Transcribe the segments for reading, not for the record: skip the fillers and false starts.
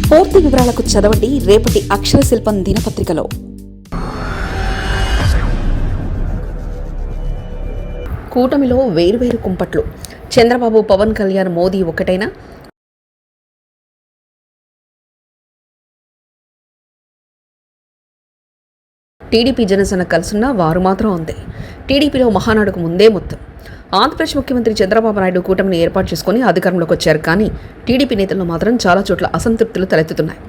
పూర్తి వివరాలకు చదవండి రేపటి అక్షర శిల్పం దినపత్రికలో. కూటమిలో వేర్వేరు కుంపట్లు. చంద్రబాబు, పవన్ కళ్యాణ్, మోదీ ఒకటైనా? టీడీపీ జనసేన కలుసున్నా వారు మాత్రం అంతే. టీడీపీలో మహానాడుకు ముందే మొత్తం. ఆంధ్రప్రదేశ్ ముఖ్యమంత్రి చంద్రబాబు నాయుడు కూటమిని ఏర్పాటు చేసుకుని అధికారంలోకి వచ్చారు. కానీ టీడీపీ నేతల్లో మాత్రం చాలా చోట్ల అసంతృప్తులు తలెత్తుతున్నాయి.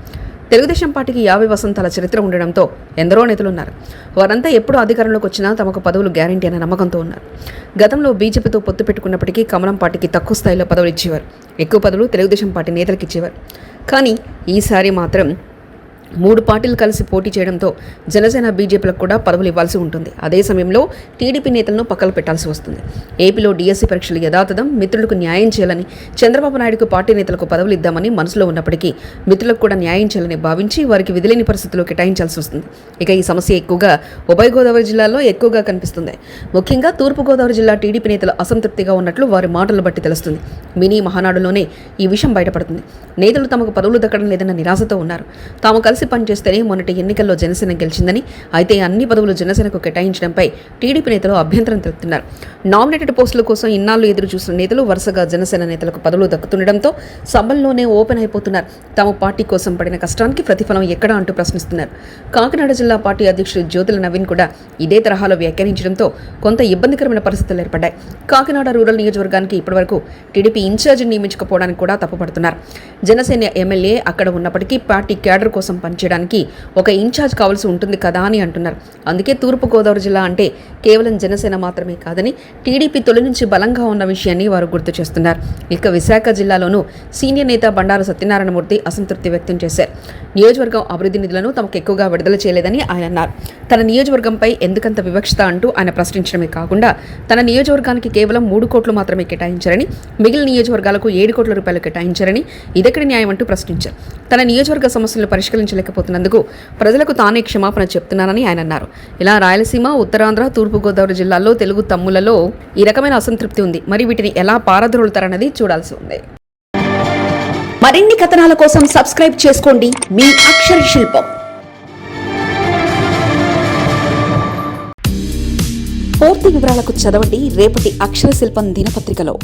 తెలుగుదేశం పార్టీకి 50 వసంతాల చరిత్ర ఉండడంతో ఎందరో నేతలున్నారు. వారంతా ఎప్పుడు అధికారంలోకి వచ్చినా తమకు పదవులు గ్యారంటీ అనే నమ్మకంతో ఉన్నారు. గతంలో బీజేపీతో పొత్తు పెట్టుకున్నప్పటికీ కమలం పార్టీకి తక్కువ స్థాయిలో పదవులు ఇచ్చేవారు. ఎక్కువ పదవులు తెలుగుదేశం పార్టీ నేతలకు ఇచ్చేవారు. కానీ ఈసారి మాత్రం 3 పార్టీలు కలిసి పోటీ చేయడంతో జనసేన, బీజేపీలకు కూడా పదవులు ఇవ్వాల్సి ఉంటుంది. అదే సమయంలో టీడీపీ నేతలను పక్కన పెట్టాల్సి వస్తుంది. ఏపీలో డిఎస్సీ పరీక్షలు యథాతథం, మిత్రులకు న్యాయం చేయాలని చంద్రబాబు నాయుడుకు పార్టీ నేతలకు పదవులు ఇద్దామని మనసులో ఉన్నప్పటికీ మిత్రులకు కూడా న్యాయం చేయాలని భావించి వారికి విధిలేని పరిస్థితుల్లో కేటాయించాల్సి వస్తుంది. ఇక ఈ సమస్య ఎక్కువగా ఉభయ గోదావరి జిల్లాలో ఎక్కువగా కనిపిస్తుంది. ముఖ్యంగా తూర్పుగోదావరి జిల్లా టీడీపీ నేతలు అసంతృప్తిగా ఉన్నట్లు వారి మాటలు బట్టి తెలుస్తుంది. మినీ మహానాడులోనే ఈ విషయం బయటపడుతుంది. నేతలు తమకు పదవులు దక్కడం లేదన్న నిరాశతో ఉన్నారు. తాము కలిసి పనిచేస్తేనే మొన్నటి ఎన్నికల్లో జనసేన గెలిచిందని, అయితే అన్ని పదవులు జనసేనకు కేటాయించడంపై టీడీపీ నేతలు అభ్యంతరం తెలుపుతున్నారు. నామినేటెడ్ పోస్టుల కోసం ఇన్నాళ్లు ఎదురు చూసిన నేతలు వరుసగా జనసేన నేతలకు పదవులు దక్కుతుండటంతో సభల్లోనే ఓపెన్ అయిపోతున్నారు. తమ పార్టీ కోసం పడిన కష్టానికి ప్రతిఫలం ఎక్కడా అంటూ ప్రశ్నిస్తున్నారు. కాకినాడ జిల్లా పార్టీ అధ్యక్షుడు జ్యోతుల నవీన్ కూడా ఇదే తరహాలో వ్యాఖ్యానించడంతో కొంత ఇబ్బందికరమైన పరిస్థితులు ఏర్పడ్డాయి. కాకినాడ రూరల్ నియోజకవర్గానికి ఇప్పటివరకు టీడీపీ ఇన్ఛార్జిని నియమించకపోవడానికి కూడా తప్పుపడుతున్నారు. జనసేన ఎమ్మెల్యే అక్కడ ఉన్నప్పటికీ పార్టీ క్యాడర్ కోసం పనిచేయడానికి ఒక ఇన్ఛార్జ్ కావాల్సి ఉంటుంది కదా అని అంటున్నారు. అందుకే తూర్పుగోదావరి జిల్లా అంటే కేవలం జనసేన మాత్రమే కాదని టీడీపీ తొలి నుంచి బలంగా ఉన్న విషయాన్ని వారు గుర్తు చేస్తున్నారు. ఇక విశాఖ జిల్లాలోనూ సీనియర్ నేత బండారు సత్యనారాయణమూర్తి అసంతృప్తి వ్యక్తం చేశారు. నియోజకవర్గం అభివృద్ధి నిధులను తమకు ఎక్కువగా విడుదల చేయలేదని ఆయన అన్నారు. తన నియోజకవర్గంపై ఎందుకంత వివక్షత అంటూ ఆయన ప్రశ్నించడమే కాకుండా తన నియోజకవర్గానికి కేవలం 3 కోట్లు మాత్రమే కేటాయించారని, మిగిలిన నియోజకవర్గాలకు 7 కోట్ల రూపాయలు కేటాయించారని ఇదెక్కడి న్యాయం అంటూ ప్రశ్నించారు. తన నియోజకవర్గ సమస్యలను పరిష్కరించలేకపోతున్నందుకు ప్రజలకు తానే క్షమాపణ చెప్తున్నానని ఆయన అన్నారు. ఇలా రాయలసీమ, ఉత్తరాంధ్ర, తూర్పుగోదావరి జిల్లాల్లో తెలుగు తమ్ములలో ఈ రకమైన అసంతృప్తి ఉంది. మరి వీటిని ఎలా పారద్రోలుతారన్నది చూడాల్సి ఉంది. మరిన్ని కథనాల కోసం సబ్స్క్రైబ్ చేసుకోండి మీ అక్షర శిల్పం. పూర్తి వివరాలకు చదవండి రేపటి అక్షర శిల్పం దినపత్రికలో.